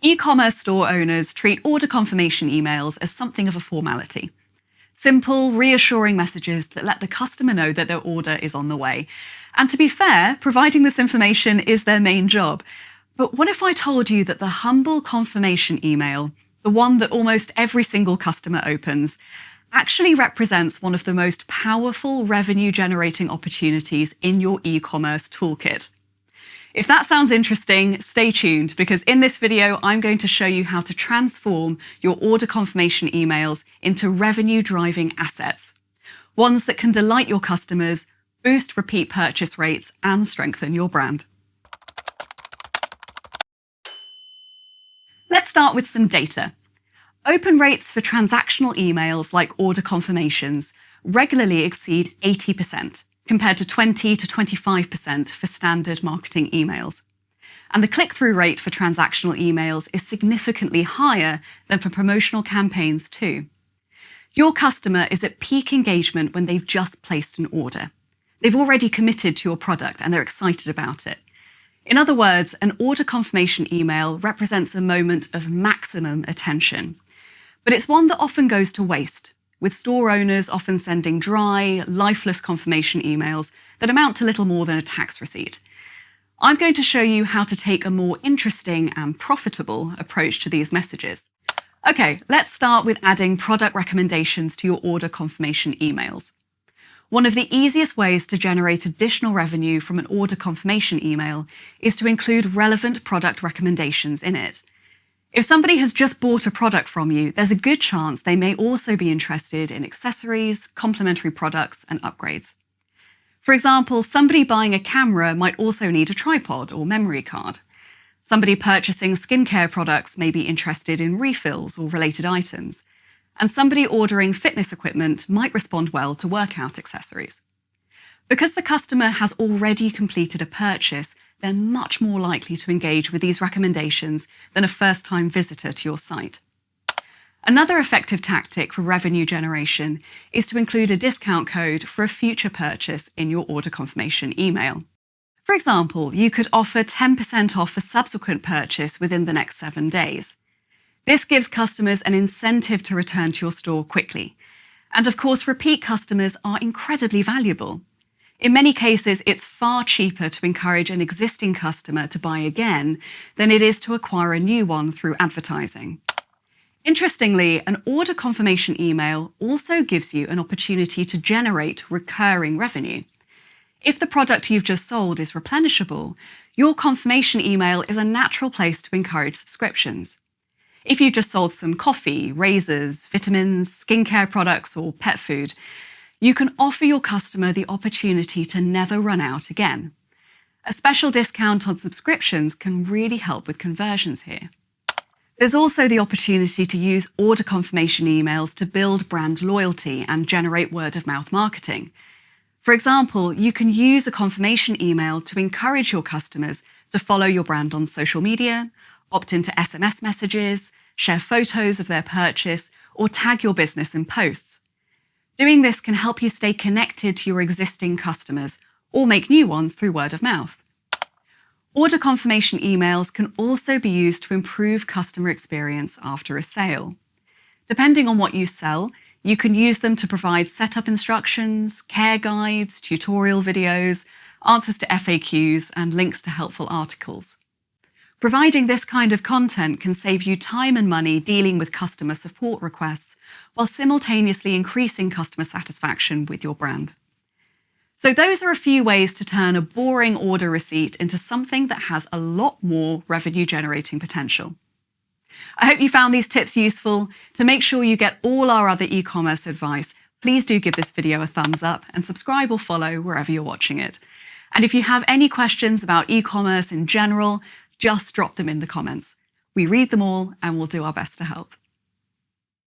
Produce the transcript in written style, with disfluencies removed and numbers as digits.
E-commerce store owners treat order confirmation emails as something of a formality. Simple, reassuring messages that let the customer know that their order is on the way. And to be fair, providing this information is their main job. But what if I told you that the humble confirmation email, the one that almost every single customer opens, actually represents one of the most powerful revenue-generating opportunities in your e-commerce toolkit? If that sounds interesting, stay tuned, because in this video, I'm going to show you how to transform your order confirmation emails into revenue-driving assets, ones that can delight your customers, boost repeat purchase rates, and strengthen your brand. Let's start with some data. Open rates for transactional emails like order confirmations regularly exceed 80%. Compared to 20 to 25% for standard marketing emails. And the click-through rate for transactional emails is significantly higher than for promotional campaigns too. Your customer is at peak engagement when they've just placed an order. They've already committed to your product and they're excited about it. In other words, an order confirmation email represents a moment of maximum attention. But it's one that often goes to waste, with store owners often sending dry, lifeless confirmation emails that amount to little more than a tax receipt. I'm going to show you how to take a more interesting and profitable approach to these messages. Okay, let's start with adding product recommendations to your order confirmation emails. One of the easiest ways to generate additional revenue from an order confirmation email is to include relevant product recommendations in it. If somebody has just bought a product from you, there's a good chance they may also be interested in accessories, complementary products, and upgrades. For example, somebody buying a camera might also need a tripod or memory card. Somebody purchasing skincare products may be interested in refills or related items. And somebody ordering fitness equipment might respond well to workout accessories. Because the customer has already completed a purchase, they're much more likely to engage with these recommendations than a first-time visitor to your site. Another effective tactic for revenue generation is to include a discount code for a future purchase in your order confirmation email. For example, you could offer 10% off a subsequent purchase within the next 7 days. This gives customers an incentive to return to your store quickly. And of course, repeat customers are incredibly valuable. In many cases, it's far cheaper to encourage an existing customer to buy again than it is to acquire a new one through advertising. Interestingly, an order confirmation email also gives you an opportunity to generate recurring revenue. If the product you've just sold is replenishable, your confirmation email is a natural place to encourage subscriptions. If you've just sold some coffee, razors, vitamins, skincare products, or pet food, you can offer your customer the opportunity to never run out again. A special discount on subscriptions can really help with conversions here. There's also the opportunity to use order confirmation emails to build brand loyalty and generate word-of-mouth marketing. For example, you can use a confirmation email to encourage your customers to follow your brand on social media, opt into SMS messages, share photos of their purchase, or tag your business in posts. Doing this can help you stay connected to your existing customers or make new ones through word of mouth. Order confirmation emails can also be used to improve customer experience after a sale. Depending on what you sell, you can use them to provide setup instructions, care guides, tutorial videos, answers to FAQs, and links to helpful articles. Providing this kind of content can save you time and money dealing with customer support requests while simultaneously increasing customer satisfaction with your brand. So those are a few ways to turn a boring order receipt into something that has a lot more revenue-generating potential. I hope you found these tips useful. To make sure you get all our other e-commerce advice, please do give this video a thumbs up and subscribe or follow wherever you're watching it. And if you have any questions about e-commerce in general, just drop them in the comments. We read them all and we'll do our best to help.